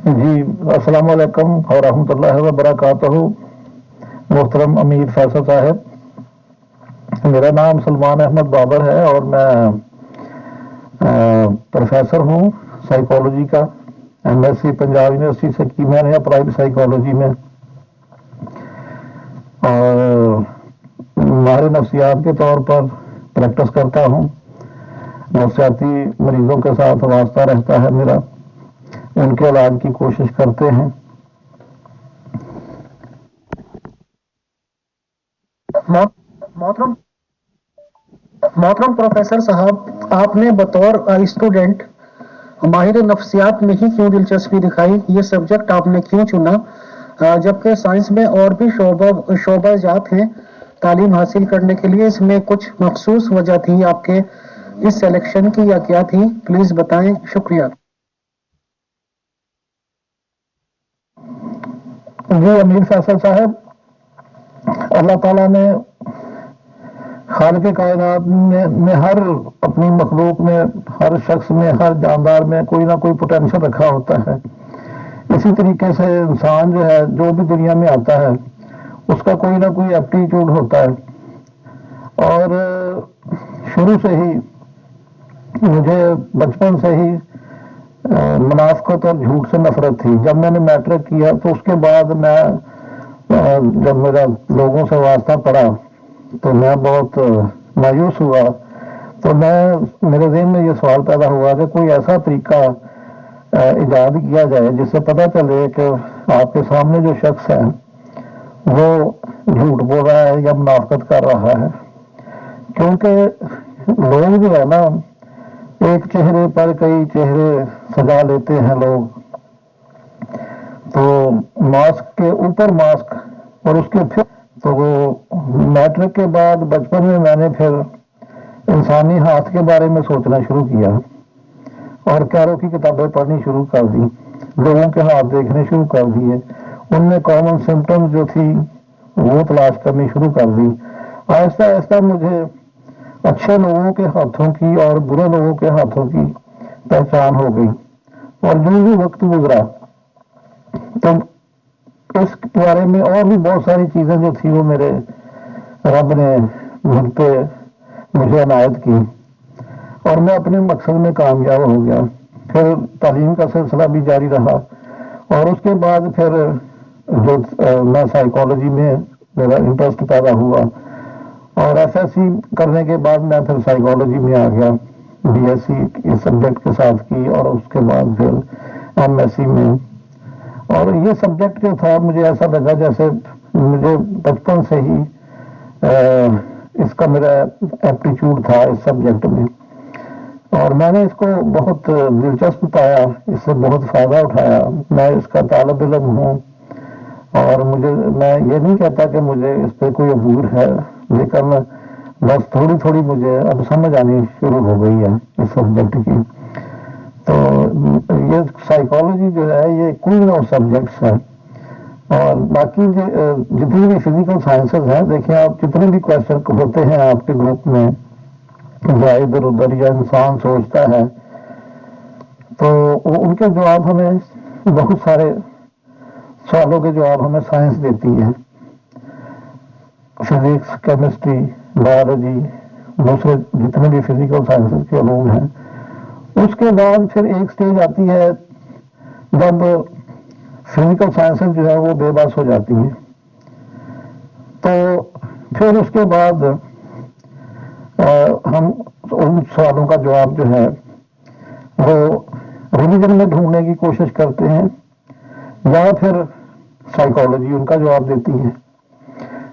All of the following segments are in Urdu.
جی السلام علیکم ورحمۃ اللہ وبرکاتہ. محترم امیر فیصل صاحب، میرا نام سلمان احمد بابر ہے اور میں پروفیسر ہوں سائیکالوجی کا. MSc پنجاب یونیورسٹی سے کی میں نے اپلائیڈ سائیکالوجی میں، اور ماہر نفسیات کے طور پر پریکٹس کرتا ہوں. نفسیاتی مریضوں کے ساتھ واسطہ رہتا ہے میرا، ان کے علاج کی کوشش کرتے ہیں. محترم محترم پروفیسر صاحب، آپ نے بطور اسٹوڈنٹ ماہر نفسیات میں ہی کیوں دلچسپی دکھائی؟ یہ سبجیکٹ آپ نے کیوں چنا؟ جبکہ سائنس میں اور بھی شعبہ جات ہیں تعلیم حاصل کرنے کے لیے. اس میں کچھ مخصوص وجہ تھی آپ کے اس سلیکشن کی یا کیا تھی؟ پلیز بتائیں. شکریہ. جی امیر فیصل صاحب، اللہ تعالیٰ نے خالق کائنات میں ہر اپنی مخلوق میں، ہر شخص میں، ہر جاندار میں کوئی نہ کوئی پوٹینشل رکھا ہوتا ہے. اسی طریقے سے انسان جو ہے، جو بھی دنیا میں آتا ہے، اس کا کوئی نہ کوئی ایپٹیٹیوڈ ہوتا ہے. اور شروع سے ہی مجھے بچپن سے ہی منافقت اور جھوٹ سے نفرت تھی. جب میں نے میٹرک کیا تو اس کے بعد میں جب میرا لوگوں سے واسطہ پڑا تو میں بہت مایوس ہوا. تو میرے ذہن میں یہ سوال پیدا ہوا کہ کوئی ایسا طریقہ ایجاد کیا جائے جس سے پتہ چلے کہ آپ کے سامنے جو شخص ہے وہ جھوٹ بول رہا ہے یا منافقت کر رہا ہے. کیونکہ لوگ جو ہے نا، ایک چہرے پر کئی چہرے سجا لیتے ہیں لوگ. تو ماسک کے اوپر ماسک، اور اس کے پھر تو وہ میٹرک کے بعد بچپن میں نے پھر انسانی ہاتھ کے بارے میں سوچنا شروع کیا اور کیرو کی کتابیں پڑھنی شروع کر دی. لوگوں کے ہاتھ دیکھنے شروع کر دیے، ان میں کامن سمٹمز جو تھی وہ تلاش کرنی شروع کر دی. آہستہ آہستہ مجھے اچھے لوگوں کے ہاتھوں کی اور برے لوگوں کے ہاتھوں کی پہچان ہو گئی. اور جو بھی وقت گزرا تو اس بارے میں اور بھی بہت ساری چیزیں جو تھی وہ میرے رب نے مجھے عنایت کی اور میں اپنے مقصد میں کامیاب ہو گیا. پھر تعلیم کا سلسلہ بھی جاری رہا اور اس کے بعد پھر جو میں سائیکالوجی میں میرا انٹرسٹ پیدا ہوا اور SSc کرنے کے بعد میں پھر سائیکالوجی میں آ گیا. BSc اس سبجیکٹ کے ساتھ کی اور اس کے بعد پھر MSc میں. اور یہ سبجیکٹ جو تھا مجھے ایسا لگا جیسے مجھے بچپن سے ہی اس کا میرا ایپٹیچیوڈ تھا اس سبجیکٹ میں، اور میں نے اس کو بہت دلچسپ پایا، اس سے بہت فائدہ اٹھایا. میں اس کا طالب علم ہوں اور میں یہ نہیں کہتا کہ مجھے اس پہ کوئی عبور ہے، لیکن بس تھوڑی تھوڑی مجھے اب سمجھ آنی شروع ہو گئی ہے اس سبجیکٹ کی. تو یہ سائیکالوجی جو ہے یہ کوئن آف سبجیکٹس ہے. اور باقی جتنی بھی فزیکل سائنسز ہیں، دیکھیں آپ جتنے بھی کوشچن ہوتے ہیں آپ کے گروپ میں یا ادھر ادھر یا انسان سوچتا ہے تو ان کے جواب ہمیں، بہت سارے سوالوں کے جواب ہمیں سائنس دیتی ہے. فزکس، کیمسٹری، بایولوجی، دوسرے جتنے بھی فزیکل سائنسز کے علوم ہیں. اس کے بعد پھر ایک سٹیج آتی ہے جب فزیکل سائنسز جو ہے وہ بے بس ہو جاتی ہیں. تو پھر اس کے بعد ہم ان سوالوں کا جواب جو ہے وہ ریلیجن میں ڈھونڈنے کی کوشش کرتے ہیں یا پھر سائیکالوجی ان کا جواب دیتی ہے.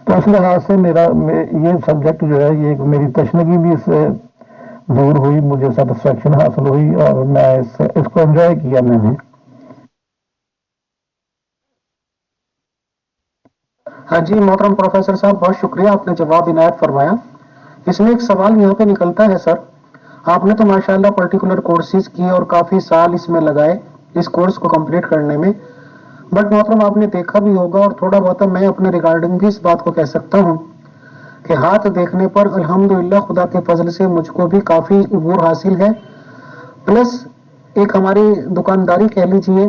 تو اس لحاظ سے یہ سبجیکٹ جو ہے یہ میری تشنگی بھی اس سے دور ہوئی، مجھے سیٹسفیکشن حاصل ہوئی اور میں اس کو انجوائے کیا میں نے. ہاں جی محترم پروفیسر صاحب، بہت شکریہ، آپ نے جواب عنایت فرمایا. اس میں ایک سوال یہاں پہ نکلتا ہے سر، آپ نے تو ماشاءاللہ پرٹیکولر کورسز کی اور کافی سال اس میں لگائے اس کورس کو کمپلیٹ کرنے میں، بٹ محترم آپ نے دیکھا بھی ہوگا اور تھوڑا بہت میں اپنے ریگارڈنگ بھی اس بات کو کہہ سکتا ہوں کہ ہاتھ دیکھنے پر الحمدللہ خدا کے فضل سے مجھ کو بھی کافی عبور حاصل ہے. پلس ایک ہماری دکانداری کہہ لیجیے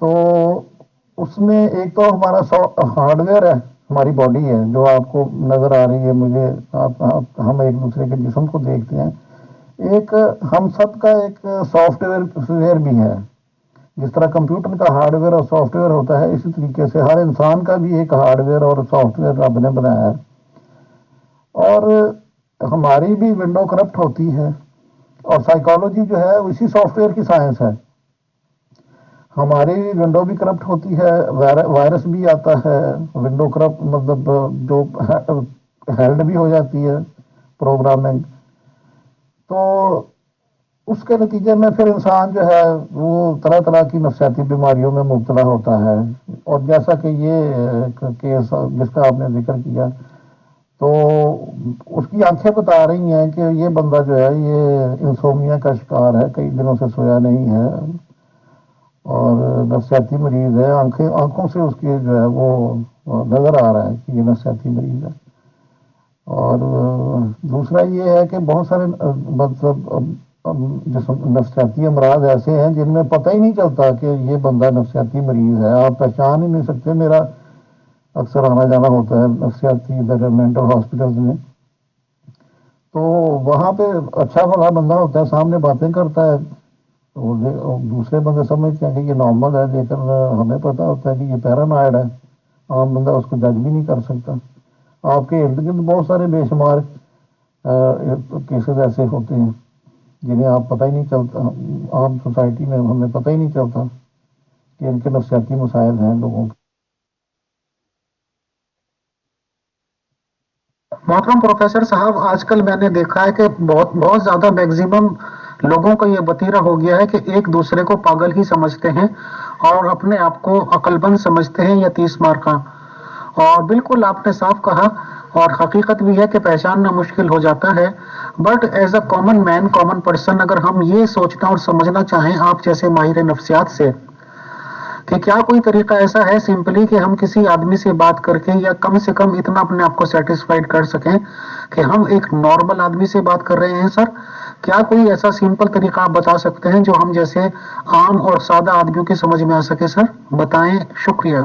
تو اس میں ایک تو ہمارا ہارڈ ویئر ہے، ہماری باڈی ہے جو آپ کو نظر آ رہی ہے، مجھے ہم ایک دوسرے کے جسم کو دیکھتے ہیں. ایک ہم سب کا ایک سافٹ ویئر بھی ہے. جس طرح کمپیوٹر کا ہارڈ ویئر اور سافٹ ویئر ہوتا ہے، اسی طریقے سے ہر انسان کا بھی ایک ہارڈ ویئر اور سافٹ ویئر رب نے بنایا ہے. اور ہماری بھی ونڈو کرپٹ ہوتی ہے، اور سائیکالوجی جو ہے اسی سافٹ ویئر کی سائنس ہے. ہماری ونڈو بھی کرپٹ ہوتی ہے، وائرس بھی آتا ہے، ونڈو کرپٹ مطلب جو ہیلڈ بھی ہو جاتی ہے پروگرامنگ. تو اس کے نتیجے میں پھر انسان جو ہے وہ طرح طرح کی نفسیاتی بیماریوں میں مبتلا ہوتا ہے. اور جیسا کہ یہ کیس جس کا آپ نے ذکر کیا، تو اس کی آنکھیں بتا رہی ہیں کہ یہ بندہ جو ہے یہ انسومیا کا شکار ہے، کئی دنوں سے سویا نہیں ہے اور نفسیاتی مریض ہے. آنکھوں سے اس کی جو ہے وہ نظر آ رہا ہے کہ یہ نفسیاتی مریض ہے. اور دوسرا یہ ہے کہ بہت سارے مطلب نفسیاتی امراض ایسے ہیں جن میں پتہ ہی نہیں چلتا کہ یہ بندہ نفسیاتی مریض ہے، آپ پہچان ہی نہیں سکتے. میرا اکثر آنا جانا ہوتا ہے نفسیاتی مینٹل ہاسپٹلز میں، تو وہاں پہ اچھا بھلا بندہ ہوتا ہے، سامنے باتیں کرتا ہے، اور دوسرے بندے سمجھتے ہیں کہ یہ نارمل ہے، لیکن ہمیں پتہ ہوتا ہے کہ یہ پیرانوائڈ ہے. عام بندہ اس کو جج بھی نہیں کر سکتا. آپ کے ارد گرد بہت سارے بے شمار کیسز ایسے ہوتے ہیں جنہیں آپ پتہ ہی نہیں چلتا، عام سوسائٹی میں ہمیں پتہ ہی نہیں چلتا کہ ان کے نفسیاتی مسائل ہیں لوگوں کے. محترم پروفیسر صاحب، آج کل میں نے دیکھا ہے کہ بہت بہت زیادہ میگزیمم لوگوں کا یہ وتیرہ ہو گیا ہے کہ ایک دوسرے کو پاگل ہی سمجھتے ہیں اور اپنے آپ کو عقل بند سمجھتے ہیں یا 30 مار کا. اور بالکل آپ نے صاف کہا، اور حقیقت بھی ہے کہ پہچاننا مشکل ہو جاتا ہے. But as a common man, common person, اگر ہم یہ سوچنا اور سمجھنا چاہیں آپ جیسے ماہر نفسیات سے کہ کیا کوئی طریقہ ایسا ہے سمپلی کہ ہم کسی آدمی سے بات کر کے یا کم سے کم اتنا اپنے آپ کو سیٹسفائڈ کر سکیں کہ ہم ایک نارمل آدمی سے بات کر رہے ہیں سر؟ کیا کوئی ایسا سمپل طریقہ آپ بتا سکتے ہیں جو ہم جیسے عام اور سادہ آدمیوں کی سمجھ میں آ سکے سر؟ بتائیں. شکریہ.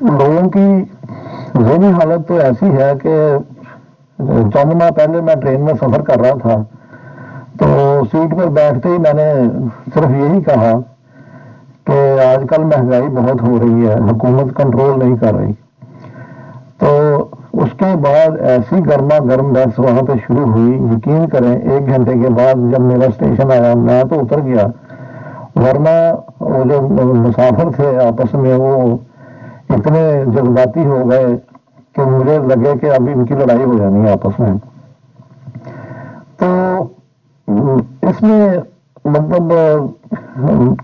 لوگوں کی ذہنی حالت تو ایسی ہے کہ چند ماہ پہلے میں ٹرین میں سفر کر رہا تھا، تو سیٹ پر بیٹھتے ہی میں نے صرف یہی کہا کہ آج کل مہنگائی بہت ہو رہی ہے، حکومت کنٹرول نہیں کر رہی. تو اس کے بعد ایسی گرما گرم بحث وہاں پہ شروع ہوئی. یقین کریں 1 گھنٹے کے بعد جب میرا اسٹیشن آیا میں تو اتر گیا، ورنہ وہ جو مسافر تھے آپس میں وہ اتنے جذباتی ہو گئے کہ مجھے لگے کہ ابھی ان کی لڑائی ہو جانی ہے آپس میں. تو اس میں مطلب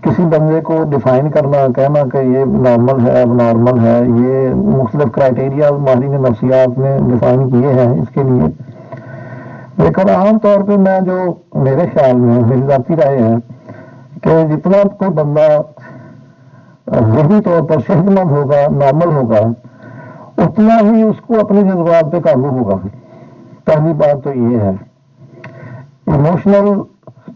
کسی بندے کو ڈیفائن کرنا، کہنا کہ یہ نارمل ہے، اب نارمل ہے، یہ مختلف کرائٹیریا ماہرین نفسیات نے ڈیفائن کیے ہیں اس کے لیے. لیکن عام طور پہ میں جو میرے خیال میں میری ذاتی رائے ہے کہ جتنا کوئی بندہ ذہنی طور پر صحت مند ہوگا، نارمل ہوگا، اتنا ہی اس کو اپنے جذبات پہ قابو ہوگا. پہلی بات تو یہ ہے. ایموشنل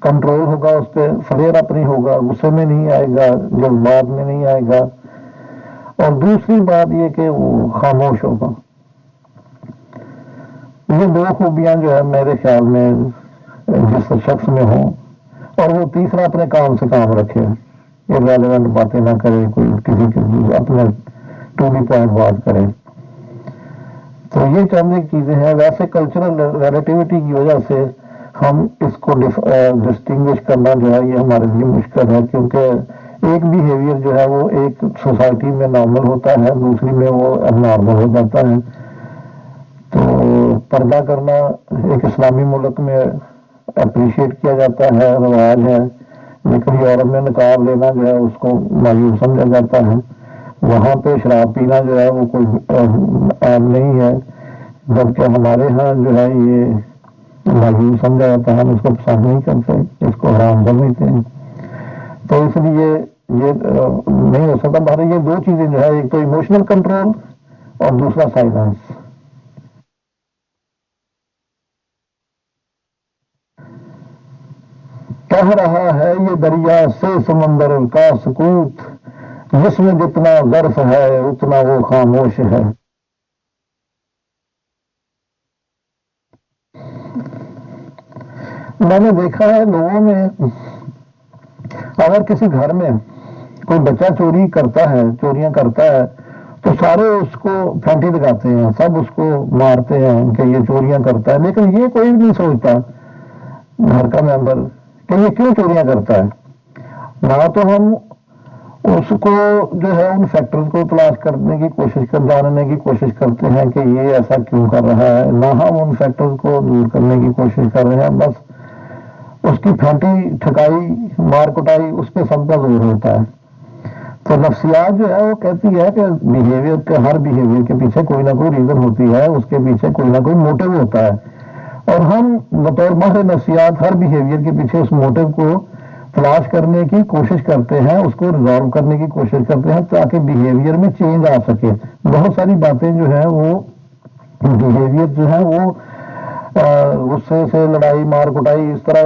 کنٹرول ہوگا، اس پہ فلیر اپنی ہوگا، غصے میں نہیں آئے گا، جذبات میں نہیں آئے گا. اور دوسری بات یہ کہ وہ خاموش ہوگا. یہ 2 خوبیاں جو ہے میرے خیال میں جس شخص میں ہوں. اور وہ تیسرا اپنے کام سے کام رکھے، ریلیونٹ باتیں نہ کرے، کوئی کسی کی اپنے ٹو دی پوائنٹ بات کرے. تو یہ چند ایک چیزیں ہیں. ویسے کلچرل ریلیٹیوٹی کی وجہ سے ہم اس کو ڈسٹنگوش کرنا جو ہے یہ ہمارے لیے مشکل ہے، کیونکہ ایک بیہیویئر جو ہے وہ ایک سوسائٹی میں نارمل ہوتا ہے، دوسری میں وہ اب نارمل ہو جاتا ہے. تو پردہ کرنا ایک اسلامی ملک میں اپریشیٹ کیا جاتا ہے، رواج ہے، لیکن یورپ میں نقاب لینا جو ہے اس کو مایوس سمجھا جاتا ہے. وہاں پہ شراب پینا جو ہے وہ کوئی عام نہیں ہے، جبکہ ہمارے ہاں جو ہے یہ مایوس سمجھا جاتا ہے، ہم اس کو پسند نہیں کرتے، اس کو حرام سمجھتے ہیں. تو اس لیے یہ نہیں ہو سکتا. ہمارے یہ 2 چیزیں جو ہے، ایک تو ایموشنل کنٹرول اور دوسرا سائلنس. کہہ رہا ہے یہ دریا سے سمندر کا سکوت، جس میں جتنا ظرف ہے اتنا وہ خاموش ہے۔ میں نے دیکھا ہے لوگوں میں، اگر کسی گھر میں کوئی بچہ چوری کرتا ہے، چوریاں کرتا ہے، تو سارے اس کو پھینٹی لگاتے ہیں، سب اس کو مارتے ہیں کہ یہ چوریاں کرتا ہے، لیکن یہ کوئی نہیں سوچتا گھر کا ممبر کہ یہ کیوں چوریاں کرتا ہے۔ نہ تو ہم اس کو جو ہے ان فیکٹرز کو تلاش کرنے کی کوشش جاننے کی کوشش کرتے ہیں کہ یہ ایسا کیوں کر رہا ہے، نہ ہم ان فیکٹرز کو دور کرنے کی کوشش کر رہے ہیں، بس اس کی پھینٹی ٹھکائی مار کٹائی اس پہ سب کا زور ہوتا ہے۔ تو نفسیات جو ہے وہ کہتی ہے کہ بیہیویئر کے، ہر بیہیویئر کے پیچھے کوئی نہ کوئی ریزن ہوتی ہے، اس کے پیچھے کوئی نہ کوئی موٹو ہوتا ہے، اور ہم بطور ماہر نفسیات ہر بیہیویئر کے پیچھے اس موٹو کو تلاش کرنے کی کوشش کرتے ہیں، اس کو ریزالو کرنے کی کوشش کرتے ہیں تاکہ بیہیویئر میں چینج آ سکے۔ بہت ساری باتیں جو ہیں وہ بیہیویئر جو ہے وہ غصے سے لڑائی مار کٹائی اس طرح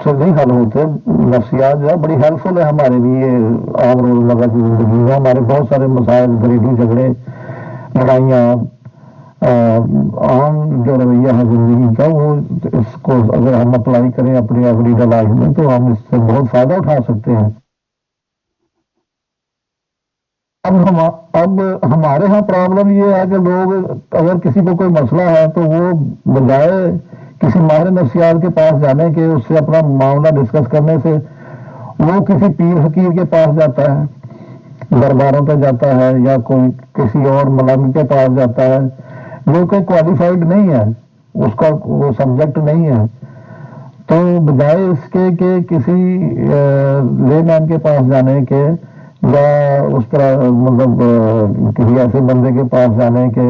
سے نہیں حل ہوتے۔ نفسیات جو ہے بڑی ہیلپ فل ہے ہمارے لیے عام روزمرہ کی زندگی میں۔ ہمارے بہت سارے مسائل، گھریلو جھگڑے، لڑائیاں، عام جو رویہ ہے زندگی کا، وہ اس کو اگر ہم اپلائی کریں اپنی ایوریڈے لائف میں تو ہم اس سے بہت فائدہ اٹھا سکتے ہیں۔ اب ہمارے ہاں پرابلم یہ ہے کہ لوگ اگر کسی کو کوئی مسئلہ ہے تو وہ بجائے کسی ماہر نفسیات کے پاس جانے کے، اس سے اپنا معاملہ ڈسکس کرنے سے، وہ کسی پیر فقیر کے پاس جاتا ہے، درباروں پہ جاتا ہے، یا کوئی کسی اور ملنگ کے پاس جاتا ہے جو کہ کوالیفائڈ نہیں ہے، اس کا وہ سبجیکٹ نہیں ہے۔ تو بجائے اس کے کہ کسی لے مین کے پاس جانے کے، یا اس طرح مطلب کسی ایسے بندے کے پاس جانے کے،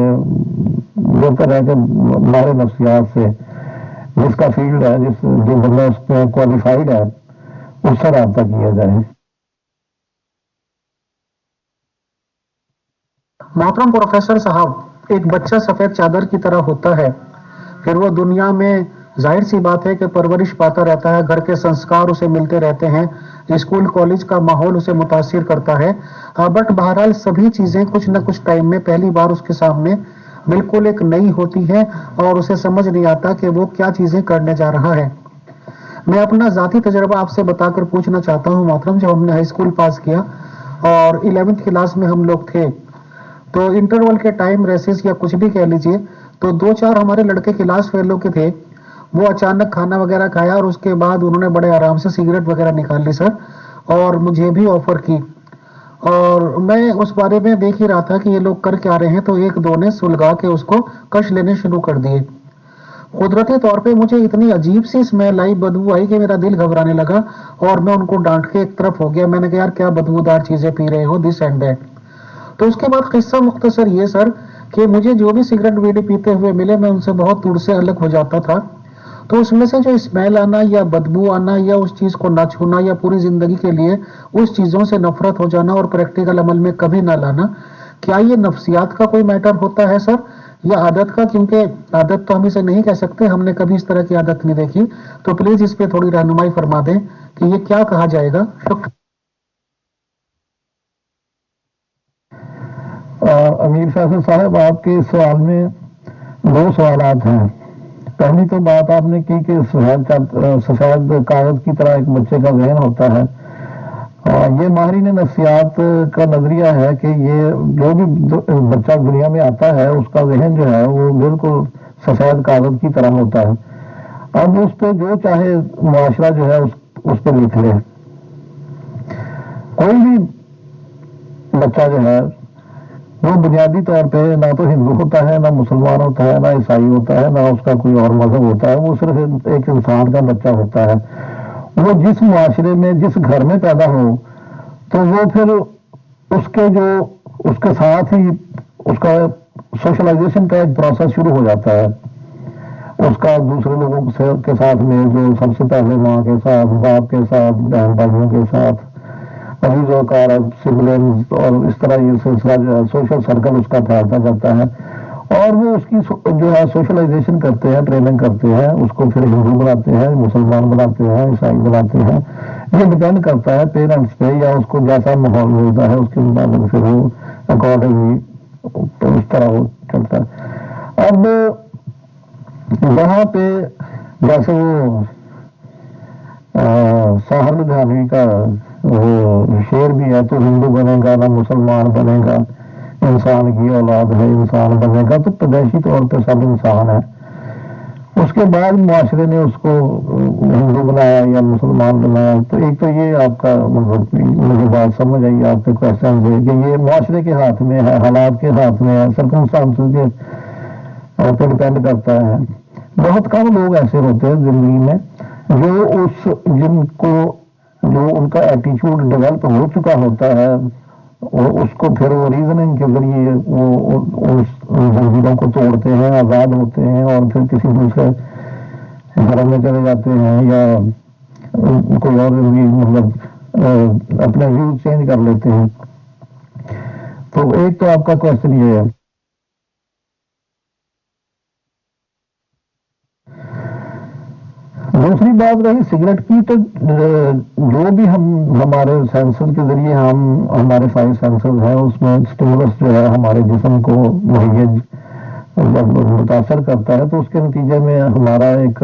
بہتر ہے کہ ہمارے نفسیات سے، جس کا فیلڈ ہے، جو بندہ اس پہ کوالیفائڈ ہے، اس سے رابطہ کیا جائے۔ محترم پروفیسر صاحب، ایک بچہ سفید چادر کی طرح ہوتا ہے، پھر وہ دنیا میں ظاہر سی بات ہے کہ پرورش پاتا رہتا ہے، گھر کے سنسکار اسے ملتے رہتے ہیں، اسکول کالج کا ماحول اسے متاثر کرتا ہے، بٹ بہرحال سبھی چیزیں کچھ نہ کچھ ٹائم میں پہلی بار اس کے سامنے بالکل ایک نئی ہوتی ہے، اور اسے سمجھ نہیں آتا کہ وہ کیا چیزیں کرنے جا رہا ہے۔ میں اپنا ذاتی تجربہ آپ سے بتا کر پوچھنا چاہتا ہوں محترم، جب ہم نے ہائی اسکول پاس کیا اور 11ویں کلاس میں ہم لوگ تھے، تو انٹرول کے ٹائم ریسز یا کچھ بھی کہہ لیجئے، تو 2-4 ہمارے لڑکے کلاس فیلو کے تھے، وہ اچانک کھانا وغیرہ کھایا اور اس کے بعد انہوں نے بڑے آرام سے سگریٹ وغیرہ نکال لی سر، اور مجھے بھی آفر کی، اور میں اس بارے میں دیکھ ہی رہا تھا کہ یہ لوگ کر کیا رہے ہیں، تو ایک دو نے سلگا کے اس کو کش لینے شروع کر دیے۔ قدرتی طور پہ مجھے اتنی عجیب سی اسمیل آئی، بدبو آئی کہ میرا دل گھبرانے لگا، اور میں ان کو ڈانٹ کے ایک طرف ہو گیا۔ میں نے کہا یار کیا بدبودار چیزیں پی رہے ہو، دس اینڈ دیٹ۔ تو اس کے بعد قصہ مختصر یہ سر کہ مجھے جو بھی سگریٹ بیڑی پیتے ہوئے ملے، میں ان سے بہت دور سے الگ ہو جاتا تھا، تو اس میں سے جو اسمیل آنا یا بدبو آنا یا اس چیز کو نہ چھونا یا پوری زندگی کے لیے اس چیزوں سے نفرت ہو جانا اور پریکٹیکل عمل میں کبھی نہ لانا، کیا یہ نفسیات کا کوئی میٹر ہوتا ہے سر یا عادت کا؟ کیونکہ عادت تو ہم اسے نہیں کہہ سکتے، ہم نے کبھی اس طرح کی عادت نہیں دیکھی، تو پلیز اس پہ تھوڑی رہنمائی فرما دیں کہ یہ کیا کہا جائے گا۔ امیر فیصل صاحب، آپ کے سوال میں 2 سوالات ہیں۔ پہلی تو بات آپ نے کی کہ سفید کاغذ کی طرح ایک بچے کا ذہن ہوتا ہے، اور یہ ماہرین نفسیات کا نظریہ ہے کہ یہ جو بھی بچہ دنیا میں آتا ہے اس کا ذہن جو ہے وہ بالکل سفید کاغذ کی طرح ہوتا ہے۔ اب اس پہ جو چاہے معاشرہ جو ہے اس پہ لکھ لے۔ کوئی بھی بچہ جو ہے وہ بنیادی طور پہ نہ تو ہندو ہوتا ہے، نہ مسلمان ہوتا ہے، نہ عیسائی ہوتا ہے، نہ اس کا کوئی اور مذہب ہوتا ہے، وہ صرف ایک انسان کا بچہ ہوتا ہے۔ وہ جس معاشرے میں، جس گھر میں پیدا ہو، تو وہ پھر اس کے ساتھ ہی اس کا سوشلائزیشن کا ایک پروسیس شروع ہو جاتا ہے۔ اس کا دوسرے لوگوں کے ساتھ میں، جو سب سے پہلے ماں کے ساتھ، باپ کے ساتھ، بہن بھائیوں کے ساتھ، عزیزوں کا، سبلنز، اور اس طرح یہ سلسلہ جو ہے سوشل سرکل اس کا پھیلتا جاتا ہے، اور وہ اس کی جو ہے سوشلائزیشن کرتے ہیں، ٹریننگ کرتے ہیں، اس کو پھر ہندو بناتے ہیں، مسلمان بناتے ہیں، عیسائی بناتے ہیں. یہ ڈپینڈ کرتا ہے پیرنٹس پہ، یا اس کو جیسا ماحول ملتا ہے اس کے مطابق پھر وہ اکارڈنگلی اس طرح وہ چلتا ہے. اب وہاں پہ جیسے وہ ساحر لدھیانوی کا وہ شعر بھی ہے، تو ہندو بنے گا نہ مسلمان بنے گا، انسان کی اولاد ہے انسان بنے گا. تو پیدائشی طور پہ سب انسان ہے. اس کے بعد معاشرے نے اس کو ہندو بنایا یا مسلمان بنایا. تو ایک تو یہ آپ کا مطلب مجھے بات سمجھ آئی آپ کے کوشچن سے کہ یہ معاشرے کے ہاتھ میں ہے، حالات کے ہاتھ میں ہے، سرکمسٹانسز کے پہ ڈپینڈ کرتا ہے. بہت کم لوگ ایسے ہوتے ہیں زندگی میں جو جن کو جو ان کا ایٹیچیوڈ ڈیولپ ہو چکا ہوتا ہے، اور اس کو پھر وہ ریزننگ کے ذریعے وہ اس زنجیروں کو توڑتے ہیں، آزاد ہوتے ہیں، اور پھر کسی دوسرے دھرم میں چلے جاتے ہیں، یا کوئی اور مطلب اپنے ویوز چینج کر لیتے ہیں. تو ایک تو آپ کا کوشچن یہ ہے. دوسری بات رہی سگریٹ کی، تو جو بھی ہمارے سینسر کے ذریعے ہمارے 5 سینسر ہیں، اس میں اسٹیمولس جو ہے ہمارے جسم کو مہیج جب متاثر کرتا ہے، تو اس کے نتیجے میں ہمارا ایک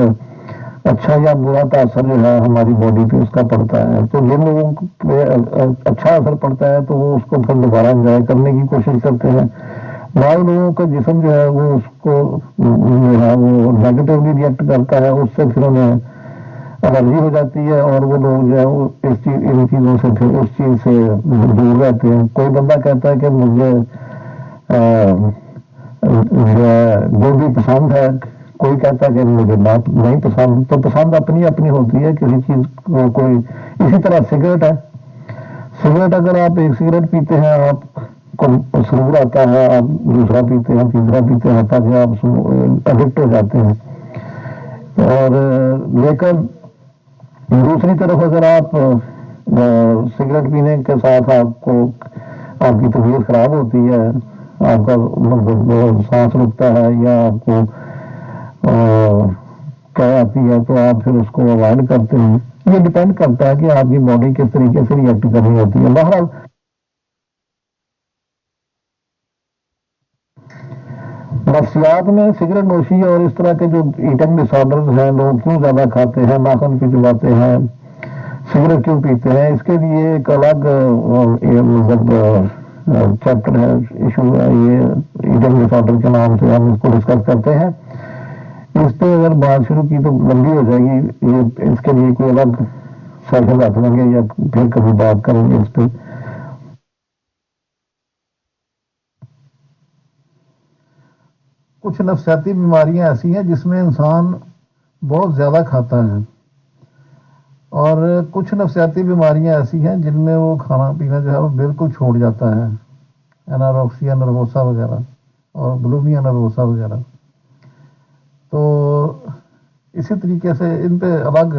اچھا یا برا تاثر جو ہے ہماری باڈی پہ اس کا پڑتا ہے. تو جن لوگوں پہ اچھا اثر پڑتا ہے تو وہ اس کو پھر دوبارہ انجوائے کرنے کی کوشش کرتے ہیں. بعض لوگوں کا جسم جو ہے وہ اس کو جو ہے وہ نیگیٹولی ریئیکٹ کرتا ہے، اس سے پھر انہیں الرجی ہو جاتی ہے، اور وہ لوگ جو ہے وہ ان چیزوں سے پھر اس چیز سے دور رہتے ہیں. کوئی بندہ کہتا ہے کہ مجھے جو ہے گوبھی پسند ہے، کوئی کہتا ہے کہ مجھے نہیں پسند. تو پسند اپنی اپنی ہوتی ہے کسی چیز کو. کوئی اسی طرح سگریٹ ہے. سگریٹ اگر آپ ایک سگریٹ پیتے ہیں آپ کو سرور آتا ہے، آپ دوسرا پیتے ہیں، تیسرا پیتے ہیں، تاکہ آپ ایڈکٹ ہو جاتے ہیں. اور لیکن دوسری طرف اگر آپ سگریٹ پینے کے ساتھ آپ کی طبیعت خراب ہوتی ہے، آپ کا مطلب سانس رکتا ہے، یا آپ کو کیا آتی ہے، تو آپ پھر اس کو اوائڈ کرتے ہیں. یہ ڈپینڈ کرتا ہے کہ آپ کی باڈی کس طریقے سے ریئیکٹ کرنی ہوتی ہے. بہرحال نفسیات میں سگریٹ نوشی اور اس طرح کے جو ایٹنگ ڈس آرڈرز ہیں، لوگ کیوں زیادہ کھاتے ہیں، ناخن کیوں چباتے ہیں، سگریٹ کیوں پیتے ہیں، اس کے لیے ایک الگ مطلب چیپٹر ہے، ایشو ہے. یہ ایٹنگ ڈس آرڈر کے نام سے ہم اس کو ڈسکس کرتے ہیں. اس پہ اگر بات شروع کی تو لمبی ہو جائے گی. یہ اس کے لیے کوئی الگ سیشن رکھ لیں گے یا پھر کبھی بات کریں گے اس پہ. کچھ نفسیاتی بیماریاں ایسی ہیں جس میں انسان بہت زیادہ کھاتا ہے، اور کچھ نفسیاتی بیماریاں ایسی ہیں جن میں وہ کھانا پینا جو ہے وہ بالکل چھوڑ جاتا ہے، اناروکسیا نروسا وغیرہ اور بلومیا نروسا وغیرہ. تو اسی طریقے سے ان پہ الگ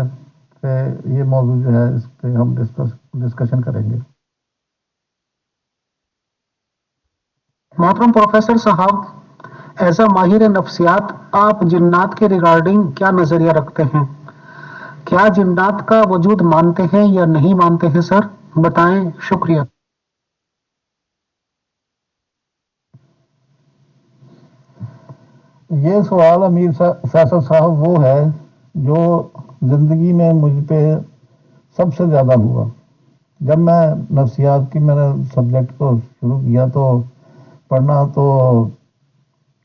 سے یہ موضوع جو ہے اس پہ ہم ڈسکشن کریں گے. محترم پروفیسر صاحب، ایز اے ماہر نفسیات آپ جنات کے ریگارڈنگ کیا نظریہ رکھتے ہیں؟ کیا جنات کا وجود مانتے ہیں یا نہیں مانتے ہیں سر؟ بتائیں. شکریہ. یہ سوال امیر فیصل صاحب وہ ہے جو زندگی میں مجھ پہ سب سے زیادہ ہوا. جب میں نفسیات کی میں نے سبجیکٹ کو شروع کیا تو پڑھنا، تو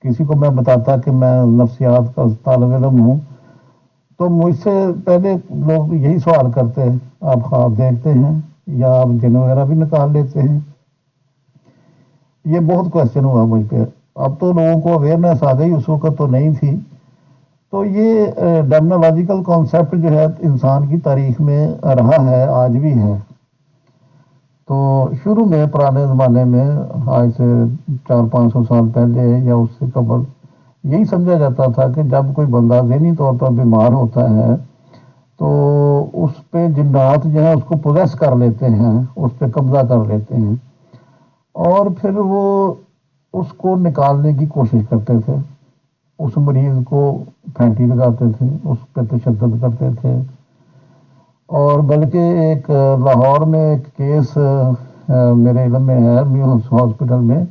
کسی کو میں بتاتا کہ میں نفسیات کا طالب علم ہوں، تو مجھ سے پہلے لوگ یہی سوال کرتے ہیں آپ خواب دیکھتے ہیں یا آپ جن وغیرہ بھی نکال لیتے ہیں. یہ بہت کوشچن ہوا مجھ پہ. اب تو لوگوں کو اویئرنیس آ گئی، اس وقت تو نہیں تھی. تو یہ ڈیمنالوجیکل کانسیپٹ جو ہے انسان کی تاریخ میں رہا ہے، آج بھی ہے. تو شروع میں پرانے زمانے میں آج سے 400-500 سال پہلے یا اس سے قبل یہی سمجھا جاتا تھا کہ جب کوئی بندہ ذہنی طور پر بیمار ہوتا ہے تو اس پہ جنات جو ہے اس کو پوزیس کر لیتے ہیں، اس پہ قبضہ کر لیتے ہیں، اور پھر وہ اس کو نکالنے کی کوشش کرتے تھے، اس مریض کو پھینٹی لگاتے تھے، اس پہ تشدد کرتے تھے. اور بلکہ ایک لاہور میں ایک کیس میرے علم میں ہے میوس ہاسپٹل میں،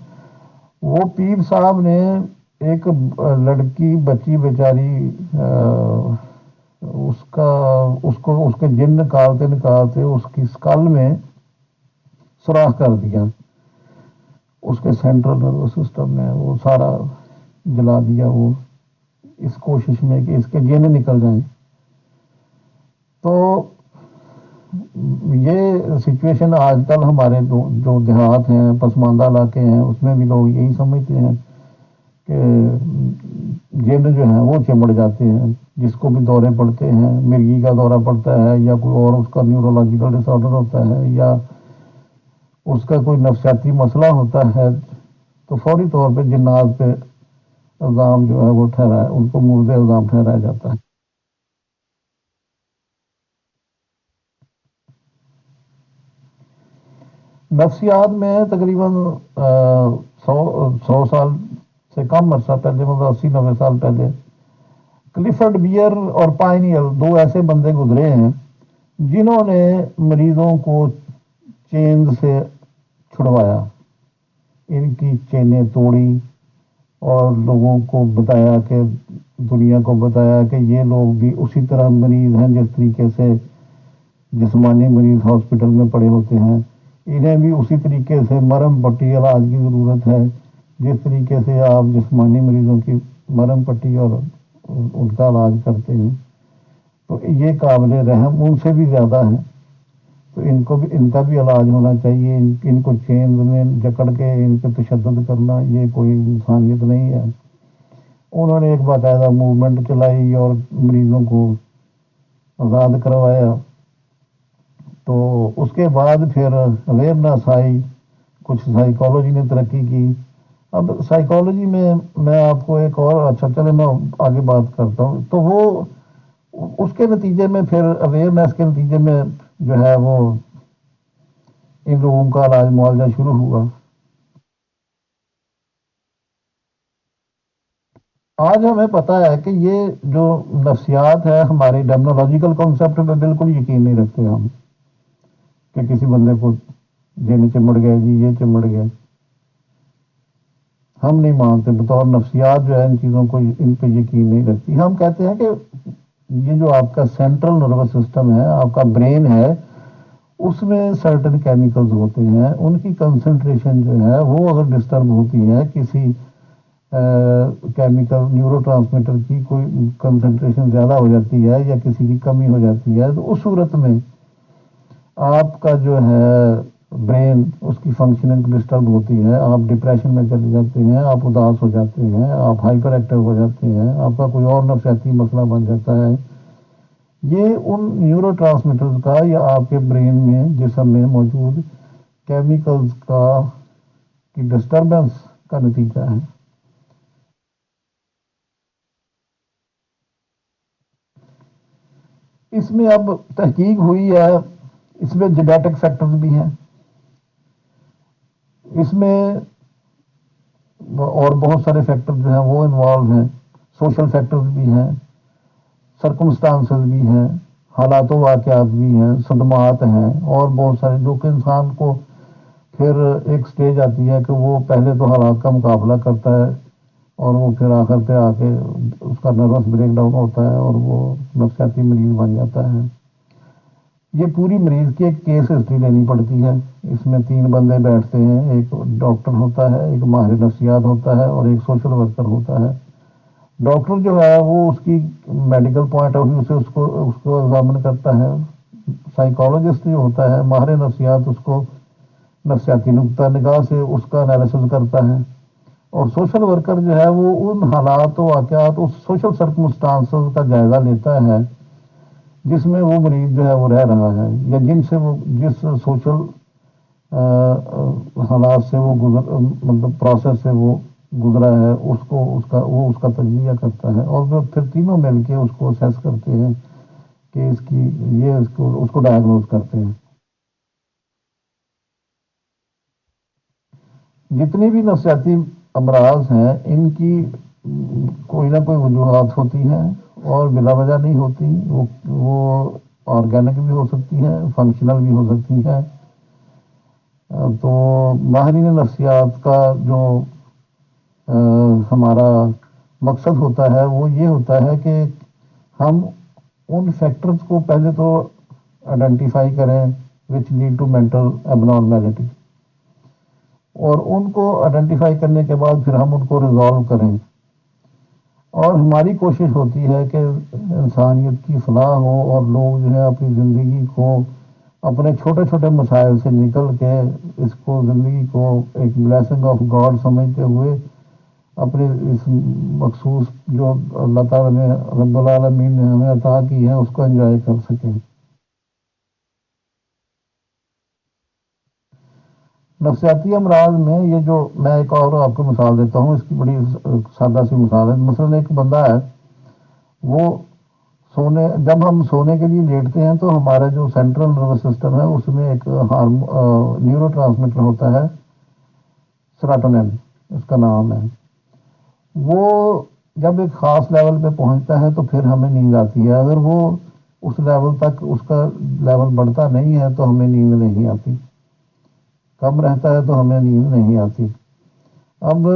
وہ پیر صاحب نے ایک لڑکی بچی بیچاری، اس کے جن نکالتے نکالتے اس کی اسکل میں سوراخ کر دیا، اس کے سینٹرل نروس سسٹم میں وہ سارا جلا دیا، وہ اس کوشش میں کہ اس کے جن نکل جائیں. تو یہ سچویشن آج کل ہمارے جو دیہات ہیں، پسماندہ علاقے ہیں، اس میں بھی لوگ یہی سمجھتے ہیں کہ جن جو ہیں وہ چمڑ جاتے ہیں. جس کو بھی دورے پڑتے ہیں، مرگی کا دورہ پڑتا ہے یا کوئی اور اس کا نیورولوجیکل ڈس آرڈر ہوتا ہے یا اس کا کوئی نفسیاتی مسئلہ ہوتا ہے، تو فوری طور پہ جنات پہ الزام جو ہے وہ ٹھہرایا، ان کو مورد الزام ٹھہرایا جاتا ہے. نفسیات میں تقریباً 100 سال سے کم عرصہ پہلے، مطلب 80-90 سال پہلے، کلفرڈ بیئر اور پائنیل دو ایسے بندے گزرے ہیں جنہوں نے مریضوں کو چین سے چھڑوایا، ان کی چینیں توڑی اور لوگوں کو بتایا کہ دنیا کو بتایا کہ یہ لوگ بھی اسی طرح مریض ہیں جس طریقے سے جسمانی مریض ہاسپٹل میں پڑے ہوتے ہیں، انہیں بھی اسی طریقے سے مرہم پٹی علاج کی ضرورت ہے جس طریقے سے آپ جسمانی مریضوں کی مرہم پٹی اور ان کا علاج کرتے ہیں. تو یہ قابل رحم ان سے بھی زیادہ ہیں، تو ان کا بھی علاج ہونا چاہیے. ان کو چین میں جکڑ کے ان پہ تشدد کرنا یہ کوئی انسانیت نہیں ہے. انہوں نے ایک باقاعدہ موومنٹ چلائی اور مریضوں کو آزاد کروایا. تو اس کے بعد پھر اویئرنیس آئی، کچھ سائیکالوجی نے ترقی کی. اب سائیکالوجی میں آپ کو ایک اور، اچھا چلے میں آگے بات کرتا ہوں. تو وہ اس کے نتیجے میں پھر اویئرنیس کے نتیجے میں جو ہے وہ ان لوگوں کا علاج معالجہ شروع ہوا. آج ہمیں پتہ ہے کہ یہ جو نفسیات ہے ہماری ڈیمنولوجیکل کانسیپٹ پہ بالکل یقین نہیں رکھتے ہم، کہ کسی بندے کو جن چمڑ گئے جی یہ چمڑ گئے، ہم نہیں مانتے. بطور نفسیات جو ہے ان چیزوں کو، ان پہ یقین نہیں رکھتی. ہم کہتے ہیں کہ یہ جو آپ کا سینٹرل نروس سسٹم ہے، آپ کا برین ہے، اس میں سرٹن کیمیکلز ہوتے ہیں، ان کی کنسنٹریشن جو ہے وہ اگر ڈسٹرب ہوتی ہے، کسی کیمیکل نیورو ٹرانسمیٹر کی کوئی کنسنٹریشن زیادہ ہو جاتی ہے یا کسی کی کمی ہو جاتی ہے، تو اس صورت میں آپ کا جو ہے برین، اس کی فنکشننگ ڈسٹرب ہوتی ہے، آپ ڈپریشن میں چلے جاتے ہیں، آپ اداس ہو جاتے ہیں، آپ ہائپر ایکٹیو ہو جاتے ہیں، آپ کا کوئی اور نفسیاتی مسئلہ بن جاتا ہے. یہ ان نیورو ٹرانسمیٹرز کا یا آپ کے برین میں جسم میں موجود کیمیکلز کی ڈسٹربنس کا نتیجہ ہے. اس میں اب تحقیق ہوئی ہے، اس میں جینیٹک فیکٹرز بھی ہیں، اس میں اور بہت سارے فیکٹر جو ہیں وہ انوالو ہیں، سوشل فیکٹرز بھی ہیں، سرکمسٹانسز بھی ہیں، حالات و واقعات بھی ہیں، صدمات ہیں، اور بہت سارے جو کہ انسان کو پھر ایک سٹیج آتی ہے کہ وہ پہلے تو حالات کا مقابلہ کرتا ہے اور وہ پھر آخر پہ آ کے اس کا نروس بریک ڈاؤن ہوتا ہے اور وہ نفسیاتی مریض بن جاتا ہے. یہ پوری مریض کی ایک کیس ہسٹری لینی پڑتی ہے. اس میں 3 بندے بیٹھتے ہیں، ایک ڈاکٹر ہوتا ہے، ایک ماہر نفسیات ہوتا ہے اور ایک سوشل ورکر ہوتا ہے. ڈاکٹر جو ہے وہ اس کی میڈیکل پوائنٹ آف ویو سے اس کو ایگزامن کرتا ہے. سائیکالوجسٹ جو ہوتا ہے، ماہر نفسیات، اس کو نفسیاتی نقطہ نگاہ سے اس کا انالیسس کرتا ہے. اور سوشل ورکر جو ہے وہ ان حالات و واقعات، اس سوشل سرکمسٹانسز کا جائزہ لیتا ہے جس میں وہ مریض جو ہے وہ رہ رہا ہے، یا جن سے وہ جس سوشل حالات سے وہ مطلب پروسیس سے وہ گزرا ہے، اس کا تجزیہ کرتا ہے اور پھر تینوں مل کے اس کو اسیس کرتے ہیں کہ اس کو ڈائگنوز کرتے ہیں. جتنی بھی نفسیاتی امراض ہیں ان کی کوئی نہ کوئی وجوہات ہوتی ہیں اور بلا وجہ نہیں ہوتی، وہ آرگینک بھی ہو سکتی ہیں، فنکشنل بھی ہو سکتی ہیں۔ تو ماہرین نفسیات کا جو ہمارا مقصد ہوتا ہے وہ یہ ہوتا ہے کہ ہم ان فیکٹرز کو پہلے تو آئیڈینٹیفائی کریں which lead to mental abnormality, اور ان کو آئیڈینٹیفائی کرنے کے بعد پھر ہم ان کو ریزالو کریں، اور ہماری کوشش ہوتی ہے کہ انسانیت کی فلاح ہو اور لوگ جو ہے اپنی زندگی کو اپنے چھوٹے چھوٹے مسائل سے نکل کے اس کو زندگی کو ایک بلیسنگ آف گاڈ سمجھتے ہوئے اپنے اس مخصوص جو اللہ تعالیٰ نے رب العالمین نے ہمیں عطا کی ہے اس کو انجوائے کر سکیں۔ نفسیاتی امراض میں یہ جو میں ایک اور آپ کو مثال دیتا ہوں، اس کی بڑی سادہ سی مثال ہے۔ مثلا ایک بندہ ہے، وہ جب ہم سونے کے لیے لیٹتے ہیں تو ہمارا جو سینٹرل نروس سسٹم ہے اس میں ایک نیورو ٹرانسمیٹر ہوتا ہے، سیروٹونن اس کا نام ہے۔ وہ جب ایک خاص لیول پہ پہنچتا ہے تو پھر ہمیں نیند آتی ہے، اگر وہ اس لیول تک اس کا لیول بڑھتا نہیں ہے تو ہمیں نیند نہیں آتی، کم رہتا ہے تو ہمیں نیند نہیں آتی۔ اب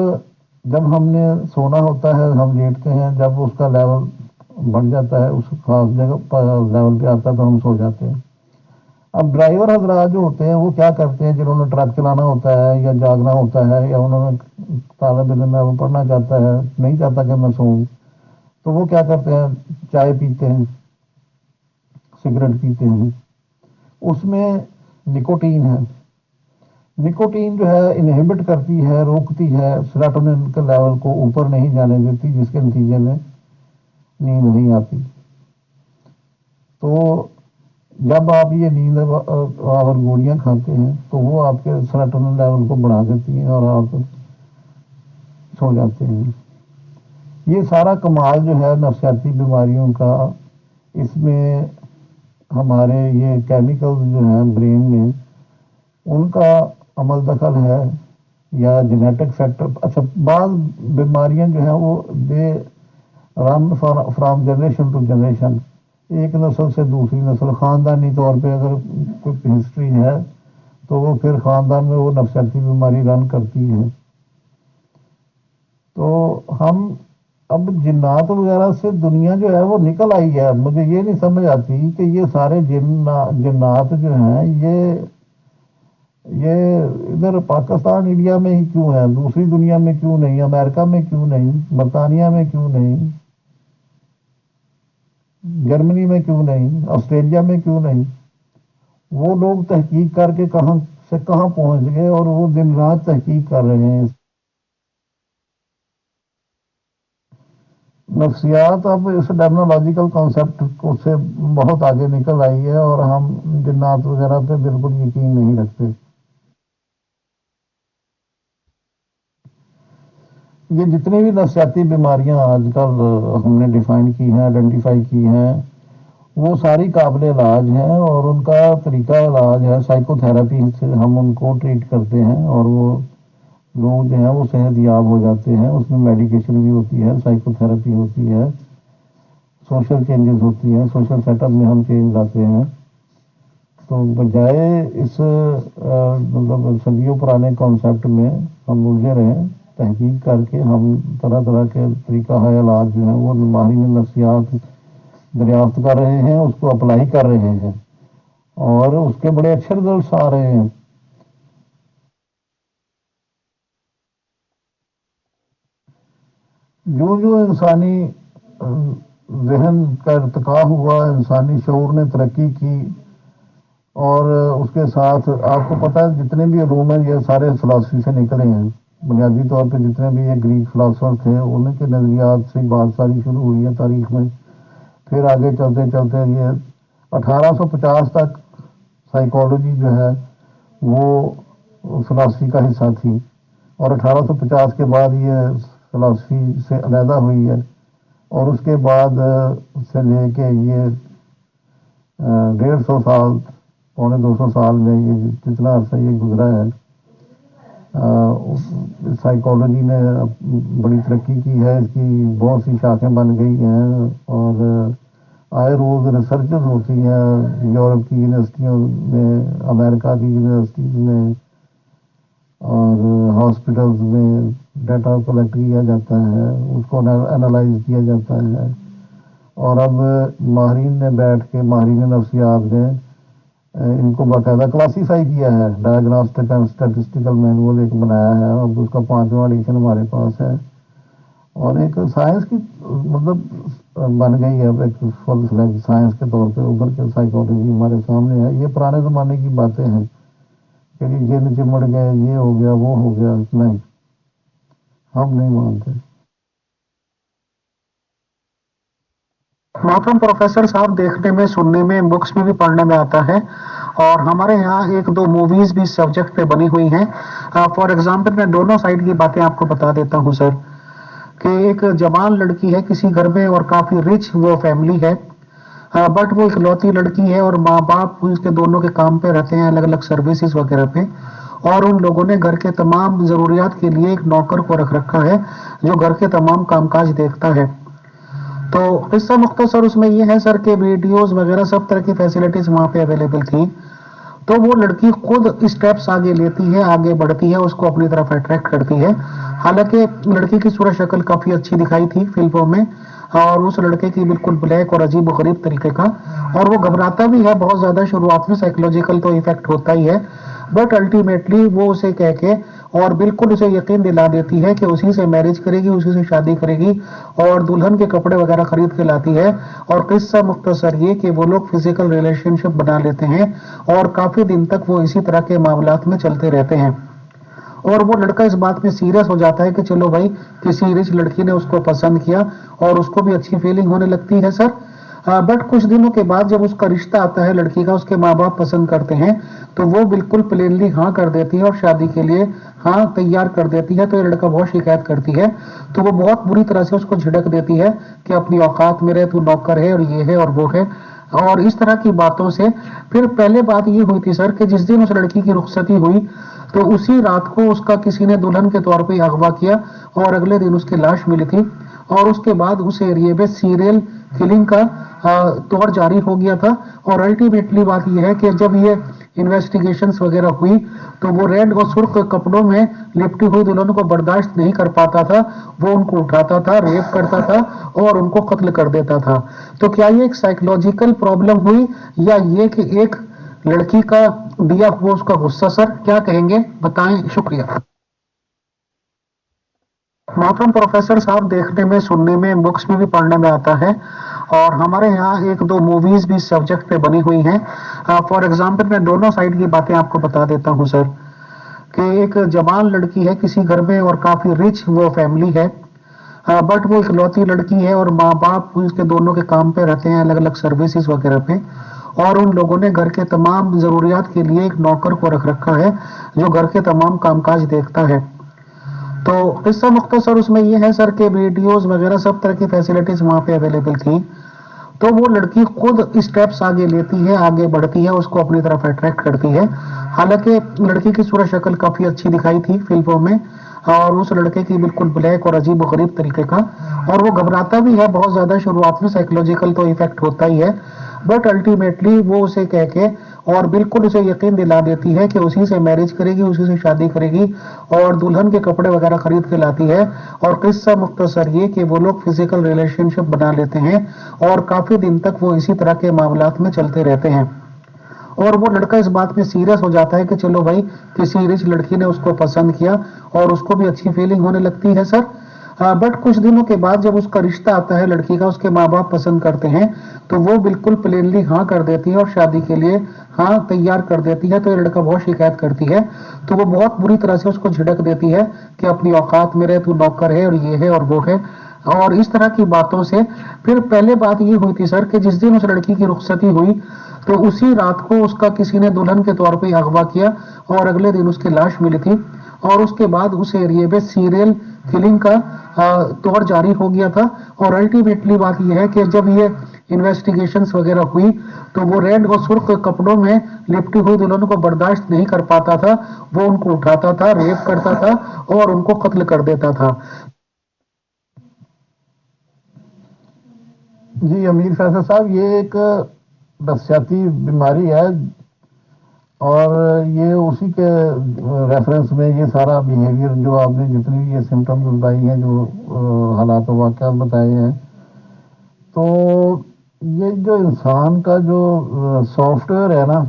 جب ہم نے سونا ہوتا ہے، ہم لیٹتے ہیں، جب اس کا لیول بڑھ جاتا ہے، اس خاص جگہ پر لیول پہ آتا ہے تو ہم سو جاتے ہیں۔ اب ڈرائیور حضرات جو ہوتے ہیں وہ کیا کرتے ہیں، جنہوں نے ٹرک چلانا ہوتا ہے یا جاگنا ہوتا ہے یا انہوں نے طالب علم ہے وہ پڑھنا چاہتا ہے، نہیں چاہتا کہ میں سوؤں، تو وہ کیا کرتے ہیں، چائے پیتے ہیں، سگریٹ پیتے ہیں۔ اس میں نکوٹین ہے، نکوٹین جو ہے انہیبٹ کرتی ہے، روکتی ہے، سیروٹونن کے لیول کو اوپر نہیں جانے دیتی، جس کے نتیجے میں نیند نہیں آتی۔ تو جب آپ یہ نیند آور گولیاں کھاتے ہیں تو وہ آپ کے سیروٹونن لیول کو بڑھا دیتی ہیں اور آپ سو جاتے ہیں۔ یہ سارا کمال جو ہے نفسیاتی بیماریوں کا، اس میں ہمارے یہ کیمیکل جو ہیں برین میں ان کا عمل دخل ہے یا جینیٹک فیکٹر۔ اچھا، بعض بیماریاں جو ہیں وہ they run from generation to generation, ایک نسل سے دوسری نسل، خاندانی طور پہ اگر کوئی ہسٹری ہے تو وہ پھر خاندان میں وہ نفسیاتی بیماری رن کرتی ہے۔ تو ہم اب جنات وغیرہ سے دنیا جو ہے وہ نکل آئی ہے، مجھے یہ نہیں سمجھ آتی کہ یہ سارے جنات جو ہیں یہ ادھر پاکستان انڈیا میں ہی کیوں ہیں، دوسری دنیا میں کیوں نہیں، امریکہ میں کیوں نہیں، برطانیہ میں کیوں نہیں، جرمنی میں کیوں نہیں، آسٹریلیا میں کیوں نہیں؟ وہ لوگ تحقیق کر کے کہاں سے کہاں پہنچ گئے اور وہ دن رات تحقیق کر رہے ہیں۔ نفسیات اب اس ٹیکنالوجیکل کانسیپٹ کو سے بہت آگے نکل آئی ہے اور ہم جنات وغیرہ پہ بالکل یقین نہیں رکھتے۔ یہ جتنی بھی نفسیاتی بیماریاں آج کل ہم نے ڈیفائن کی ہیں، آئیڈینٹیفائی کی ہیں، وہ ساری قابل علاج ہیں اور ان کا طریقہ علاج ہے سائیکو تھراپی سے ہم ان کو ٹریٹ کرتے ہیں اور وہ لوگ جو ہیں وہ صحت یاب ہو جاتے ہیں۔ اس میں میڈیکیشن بھی ہوتی ہے، سائیکو تھراپی ہوتی ہے، سوشل چینجز ہوتی ہیں، سوشل سیٹ اپ میں ہم چینج لاتے ہیں۔ تو بجائے اس مطلب صدیوں پرانے کانسیپٹ میں ہم الجھے رہے، تحقیق کر کے ہم طرح طرح کے طریقہ علاج جو ہیں وہ ماہرین نفسیات دریافت کر رہے ہیں، اس کو اپلائی کر رہے ہیں اور اس کے بڑے اچھے رزلٹس آ رہے ہیں۔ جو انسانی ذہن کا ارتقاء ہوا، انسانی شعور نے ترقی کی، اور اس کے ساتھ آپ کو پتہ ہے جتنے بھی علوم ہیں یہ سارے فلاسفی سے نکلے ہیں۔ بنیادی طور پہ جتنے بھی یہ گریک فلاسفر تھے ان کے نظریات سے بات ساری شروع ہوئی ہے تاریخ میں، پھر آگے چلتے چلتے یہ 1850 تک سائیکالوجی جو ہے وہ فلاسفی کا حصہ تھی، اور 1850 کے بعد یہ فلاسفی سے علیحدہ ہوئی ہے، اور اس کے بعد سے لے کے یہ 150 سال، 250 سال میں یہ جتنا عرصہ یہ گزرا ہے، سائیکالوجی نے بڑی ترقی کی ہے، اس کی بہت سی شاخیں بن گئی ہیں اور آئے روز ریسرچز ہوتی ہیں یورپ کی یونیورسٹیوں میں، امریکہ کی یونیورسٹیز میں اور ہاسپٹلز میں ڈیٹا کلیکٹ کیا جاتا ہے، اس کو انالائز کیا جاتا ہے اور اب ماہرین نے بیٹھ کے، ماہرین نفسیات نے ان کو باقاعدہ کلاسیفائی کیا ہے، ڈائگنوسٹک اینڈ اسٹیٹسٹیکل مینول ایک بنایا ہے، اب اس کا 5واں ایڈیشن ہمارے پاس ہے اور ایک سائنس کی مطلب بن گئی ہے، ایک فل فلیج سائنس کے طور پہ ابھر کے سائیکالوجی ہمارے سامنے ہے۔ یہ پرانے زمانے کی باتیں ہیں کہ یہ نیچے مڑ گئے، یہ ہو گیا، وہ ہو گیا، نہیں، ہم نہیں مانتے۔ محترم پروفیسر صاحب، دیکھنے میں، سننے میں، بکس میں بھی پڑھنے میں آتا ہے اور ہمارے یہاں ایک دو موویز بھی اس سبجیکٹ پہ بنی ہوئی ہیں۔ فار ایگزامپل میں دونوں سائڈ کی باتیں آپ کو بتا دیتا ہوں سر، کہ ایک جوان لڑکی ہے کسی گھر میں اور کافی رچ وہ فیملی ہے، بٹ وہ اکلوتی لڑکی ہے اور ماں باپ اس کے دونوں کے کام پہ رہتے ہیں، الگ الگ سروسز وغیرہ پہ، اور ان لوگوں نے گھر کے تمام ضروریات کے لیے ایک نوکر کو رکھ رکھا ہے جو گھر کے تمام کام کاج دیکھتا ہے۔ تو قصہ مختصر اس میں یہ ہے سر کہ ویڈیوز وغیرہ سب طرح کی فیسلٹیز وہاں پہ اویلیبل تھیں، تو وہ لڑکی خود اسٹیپس آگے لیتی ہے، آگے بڑھتی ہے، اس کو اپنی طرف اٹریکٹ کرتی ہے۔ حالانکہ لڑکی کی صورت شکل کافی اچھی دکھائی تھی فلموں میں، اور اس لڑکے کی بالکل بلیک اور عجیب و غریب طریقے کا، اور وہ گھبراتا بھی ہے بہت زیادہ شروعات میں، سائیکولوجیکل تو ایفیکٹ ہوتا ہی ہے، بٹ الٹیمیٹلی وہ اسے کہہ کے اور بالکل اسے یقین دلا دیتی ہے کہ اسی سے میرج کرے گی، اسی سے شادی کرے گی، اور دلہن کے کپڑے وغیرہ خرید کے لاتی ہے۔ اور قصہ مختصر یہ کہ وہ لوگ فزیکل ریلیشن شپ بنا لیتے ہیں اور کافی دن تک وہ اسی طرح کے معاملات میں چلتے رہتے ہیں، اور وہ لڑکا اس بات میں سیریس ہو جاتا ہے کہ چلو بھائی کسی رچ لڑکی نے اس کو پسند کیا اور اس کو بھی اچھی فیلنگ ہونے لگتی ہے سر۔ بٹ کچھ دنوں کے بعد جب اس کا رشتہ آتا ہے لڑکی کا، اس کے ماں باپ پسند کرتے ہیں تو وہ بالکل پلینلی ہاں کر دیتی ہے اور شادی کے لیے ہاں تیار کر دیتی ہے۔ تو یہ لڑکا بہت شکایت کرتی ہے، تو وہ بہت بری طرح سے اس کو جھڑک دیتی ہے کہ اپنی اوقات میں رہ، تو نوکر ہے اور یہ ہے اور وہ ہے، اور اس طرح کی باتوں سے۔ پھر پہلے بات یہ ہوئی تھی سر کہ جس دن اس لڑکی کی رخصتی ہوئی تو اسی رات کو اس کا کسی نے دلہن کے طور پہ اغوا کیا اور اگلے دن اس کی لاش ملی تھی، اور اس کے بعد اس ایریے میں سیریل کلنگ کا دور جاری ہو گیا تھا۔ اور الٹیمیٹلی بات یہ ہے کہ جب یہ انویسٹیگیشنز وغیرہ ہوئی تو وہ ریڈ اور سرخ کپڑوں میں لپٹی ہوئی دلہنوں کو برداشت نہیں کر پاتا تھا، وہ ان کو اٹھاتا تھا، ریپ کرتا تھا اور ان کو قتل کر دیتا تھا۔ تو کیا یہ ایک سائیکولوجیکل پرابلم ہوئی یا یہ کہ ایک لڑکی کا دیا ہوا اس کا غصہ؟ سر کیا کہیں گے، بتائیں، شکریہ۔ محترم پروفیسر صاحب، دیکھنے میں، سننے میں، بکس میں بھی پڑھنے میں آتا ہے اور ہمارے یہاں ایک دو موویز بھی اس سبجیکٹ پہ بنی ہوئی ہیں۔ فار ایگزامپل میں دونوں سائڈ کی باتیں آپ کو بتا دیتا ہوں سر، کہ ایک جوان لڑکی ہے کسی گھر میں اور کافی رچ وہ فیملی ہے، بٹ وہ اکلوتی لڑکی ہے اور ماں باپ اس کے دونوں کے کام پہ رہتے ہیں، الگ الگ سروسز وغیرہ پہ، اور ان لوگوں نے گھر کے تمام ضروریات کے لیے ایک نوکر کو رکھ رکھا ہے جو گھر کے تمام کام کاج دیکھتا ہے۔ تو قصہ مختصر اس میں یہ ہے سر کہ ویڈیوز وغیرہ سب طرح کی فیسلٹیز وہاں پہ اویلیبل تھیں، تو وہ لڑکی خود اسٹیپس آگے لیتی ہے، آگے بڑھتی ہے، اس کو اپنی طرف اٹریکٹ کرتی ہے۔ حالانکہ لڑکی کی صورت شکل کافی اچھی دکھائی تھی فلموں میں، اور اس لڑکے کی بالکل بلیک اور عجیب و غریب طریقے کا، اور وہ گھبراتا بھی ہے بہت زیادہ شروعات میں، سائیکولوجیکل تو ایفیکٹ ہوتا ہی ہے، بٹ الٹیمیٹلی وہ اسے کہہ کے اور بالکل اسے یقین دلا دیتی ہے کہ اسی سے میرج کرے گی، اسی سے شادی کرے گی، اور دلہن کے کپڑے وغیرہ خرید کے لاتی ہے۔ اور قصہ مختصر یہ کہ وہ لوگ فزیکل ریلیشن شپ بنا لیتے ہیں اور کافی دن تک وہ اسی طرح کے معاملات میں چلتے رہتے ہیں، اور وہ لڑکا اس بات میں سیریس ہو جاتا ہے کہ چلو بھائی کسی رچ لڑکی نے اس کو پسند کیا اور اس کو بھی اچھی فیلنگ ہونے لگتی ہے سر۔ بٹ کچھ دنوں کے بعد جب اس کا رشتہ آتا ہے لڑکی کا، اس کے ماں باپ پسند کرتے ہیں تو وہ بالکل پلینلی ہاں کر دیتی ہے اور شادی کے لیے ہاں تیار کر دیتی ہے۔ تو یہ لڑکا بہت شکایت کرتی ہے، تو وہ بہت بری طرح سے اس کو جھڑک دیتی ہے کہ اپنی اوقات میں رہ، تو نوکر ہے اور یہ ہے اور وہ ہے، اور اس طرح کی باتوں سے۔ پھر پہلے بات یہ ہوئی تھی سر کہ جس دن اس لڑکی کی رخصتی ہوئی تو اسی رات کو اس کا کسی نے دلہن کے طور پہ اغوا کیا اور اگلے دن اس کی لاش ملی تھی، اور اس کے بعد اس ایریے میں سیریل کلنگ کا دور جاری ہو گیا تھا. اور الٹیمیٹلی بات یہ ہے کہ جب یہ انویسٹیگیشنز وغیرہ ہوئی تو وہ ریڈ اور سرخ کپڑوں میں لپٹی ہوئی دلہنوں کو برداشت نہیں کر پاتا تھا. وہ ان کو اٹھاتا تھا, ریپ کرتا تھا اور ان کو قتل کر دیتا تھا. جی امیر فیصل صاحب, یہ ایک نفسیاتی بیماری ہے اور یہ اسی کے ریفرنس میں یہ سارا بیہیویئر جو آپ نے جتنی بھی یہ سمٹمز بتائی ہیں, جو حالات و واقعات بتائے ہیں, تو یہ جو انسان کا جو سافٹ ویئر ہے نا,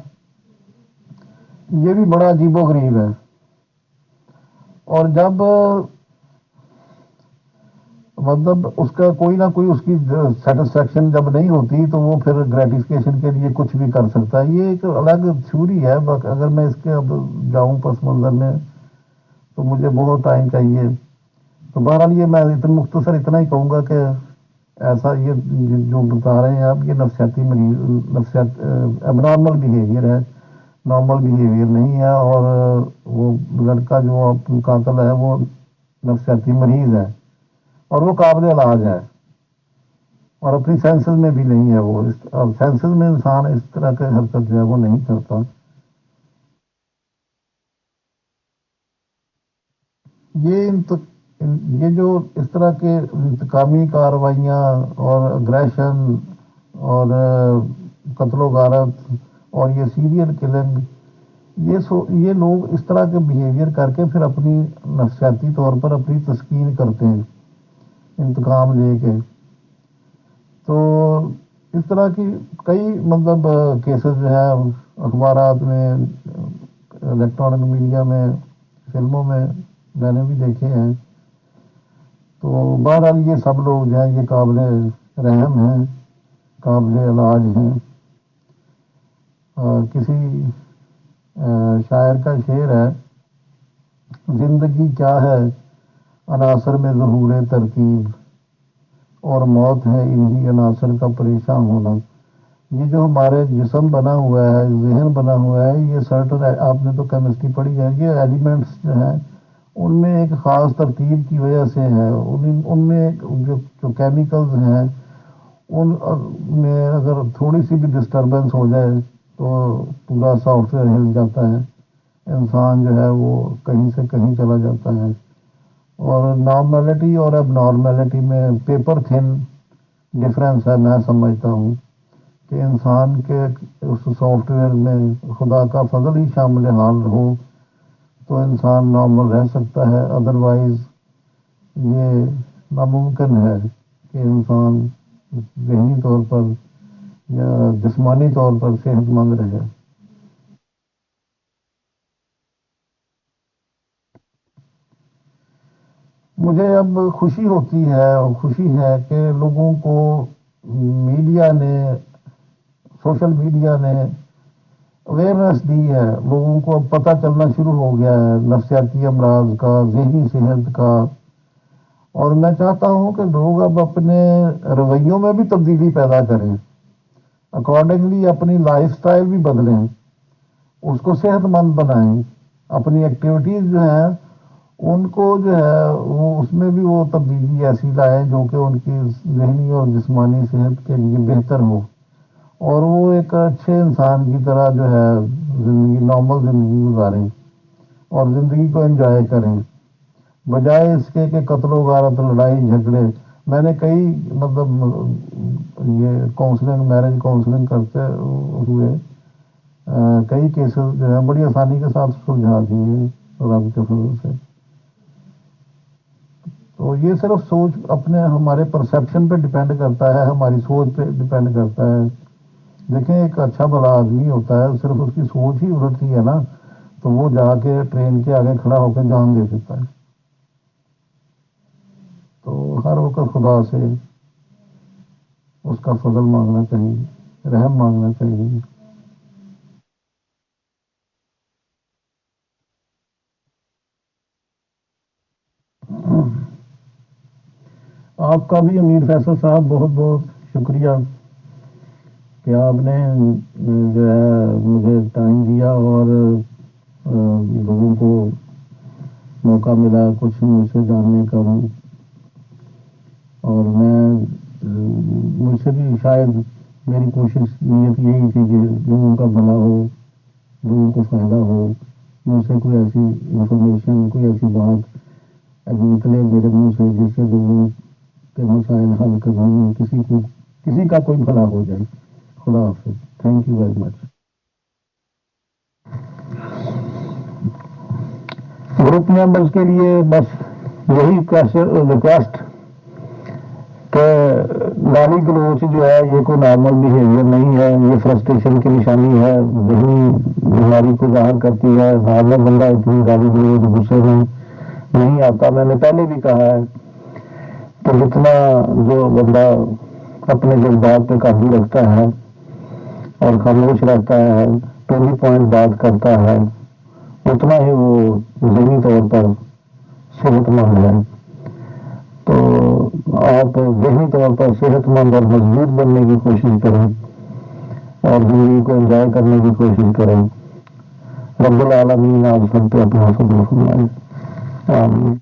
یہ بھی بڑا عجیب و غریب ہے. اور جب مطلب اس کا کوئی نہ کوئی اس کی سیٹسفیکشن جب نہیں ہوتی تو وہ پھر گریٹیفیکیشن کے لیے کچھ بھی کر سکتا ہے. یہ ایک الگ تھیوری ہے, اگر میں اس کے اب جاؤں پس منظر میں تو مجھے بہت ٹائم چاہیے. تو بہرحال یہ میں مختصر اتنا ہی کہوں گا کہ ایسا یہ جو بتا رہے ہیں آپ, یہ نفسیاتی مریض, نفسیات اب نارمل بیہیویئر ہے, نارمل بیہیویئر نہیں ہے. اور وہ لڑکا جو قاتل ہے وہ نفسیاتی مریض ہے اور وہ قابل علاج ہے, اور اپنی سینسز میں بھی نہیں ہے. وہ سینسز میں انسان اس طرح کے حرکت جو ہے وہ نہیں کرتا. یہ جو اس طرح کے انتقامی کارروائیاں اور اگریشن اور قتل و غارت اور یہ سیریل کلنگ, یہ لوگ اس طرح کے بیہیویئر کر کے پھر اپنی نفسیاتی طور پر اپنی تسکین کرتے ہیں انتقام لے کے. تو اس طرح کی کئی مطلب کیسز جو ہیں اخبارات میں, الیکٹرانک میڈیا میں, فلموں میں نے بھی دیکھے ہیں. تو بہرحال یہ سب لوگ جو ہیں یہ قابل رحم ہیں, قابل علاج ہیں. کسی شاعر کا شعر ہے, زندگی کیا ہے عناصر میں ظہور ترکیب, اور موت ہے انہی عناصر کا پریشان ہونا. یہ جو ہمارے جسم بنا ہوا ہے, ذہن بنا ہوا ہے, یہ سرٹن, آپ نے تو کیمسٹری پڑھی ہے, یہ ایلیمنٹس جو ہیں ان میں ایک خاص ترتیب کی وجہ سے ہے. ان میں جو کیمیکلز ہیں ان میں اگر تھوڑی سی بھی ڈسٹربنس ہو جائے تو پورا سافٹ ویئر ہل جاتا ہے, انسان جو ہے وہ کہیں سے کہیں چلا جاتا ہے. اور نارملٹی اور اب نارملٹی میں پیپر تھن ڈفرینس ہے. میں سمجھتا ہوں کہ انسان کے اس سافٹ ویئر میں خدا کا فضل ہی شامل حال ہو تو انسان نارمل رہ سکتا ہے, ادروائز یہ ناممکن ہے کہ انسان ذہنی طور پر یا جسمانی طور پر صحت مند رہے. مجھے اب خوشی ہوتی ہے اور خوشی ہے کہ لوگوں کو میڈیا نے, سوشل میڈیا نے اویئرنیس دی ہے. لوگوں کو اب پتہ چلنا شروع ہو گیا ہے نفسیاتی امراض کا, ذہنی صحت کا. اور میں چاہتا ہوں کہ لوگ اب اپنے رویوں میں بھی تبدیلی پیدا کریں, اکارڈنگلی اپنی لائف سٹائل بھی بدلیں, اس کو صحت مند بنائیں. اپنی ایکٹیویٹیز جو ہیں ان کو جو ہے وہ اس میں بھی وہ تبدیلی ایسی لائیں جو کہ ان کی ذہنی اور جسمانی صحت کے لیے بہتر ہو, اور وہ ایک اچھے انسان کی طرح جو ہے زندگی, نارمل زندگی گزاریں اور زندگی کو انجوائے کریں, بجائے اس کے کہ قتل و غارت, لڑائی جھگڑے. میں نے کئی مطلب یہ کاؤنسلنگ, میرج کاؤنسلنگ کرتے ہوئے کئی کیسز جو ہیں بڑی آسانی کے ساتھ سلجھا دیے رب کے فضل سے. تو یہ صرف سوچ اپنے ہمارے پرسیپشن پہ ڈپینڈ کرتا ہے, ہماری سوچ پہ ڈپینڈ کرتا ہے. دیکھیں ایک اچھا بڑا آدمی ہوتا ہے, صرف اس کی سوچ ہی الٹتی ہے نا تو وہ جا کے ٹرین کے آگے کھڑا ہو کے جان دے دیتا ہے. تو ہر وقت خدا سے اس کا فضل مانگنا چاہیے, رحم مانگنا چاہیے. آپ کا بھی امیر فیصل صاحب بہت بہت شکریہ کہ آپ نے جو ہے مجھے ٹائم دیا اور لوگوں کو موقع ملا کچھ مجھ سے جاننے کا. اور میں مجھ سے بھی شاید میری کوشش نیت یہی تھی کہ لوگوں کا بھلا ہو، لوگوں کو فائدہ ہو، مجھ سے کوئی ایسی انفارمیشن، کوئی ایسی بات نکلے میرے منہ سے جس سے لوگوں کے مسائل حل کرنے، کسی کا کوئی بھلا ہو جائے. خدا حافظ. Thank you very much. Group members کے لیے بس یہی ریکویسٹ کہ گالی گلوچ جو ہے یہ کوئی نارمل بیہیویئر نہیں ہے، یہ فرسٹریشن کی نشانی ہے، ذہنی بیماری کو ظاہر کرتی ہے. نارمل بندہ اتنی گالی گلوچ غصے میں نہیں آتا. میں نے پہلے بھی کہا ہے کہ جتنا جو بندہ اپنے جذبات پہ قابو رکھتا ہے اور خاموش رہتا ہے، ٹو دی پوائنٹ بات کرتا ہے، اتنا ہی وہ ذہنی طور پر صحت مند ہے. تو آپ ذہنی طور پر صحت مند اور مضبوط بننے کی کوشش کریں اور زندگی کو انجوائے کرنے کی کوشش کریں. رب العالمین آپ سب پہ اپنا فضل فرمائے. آمین.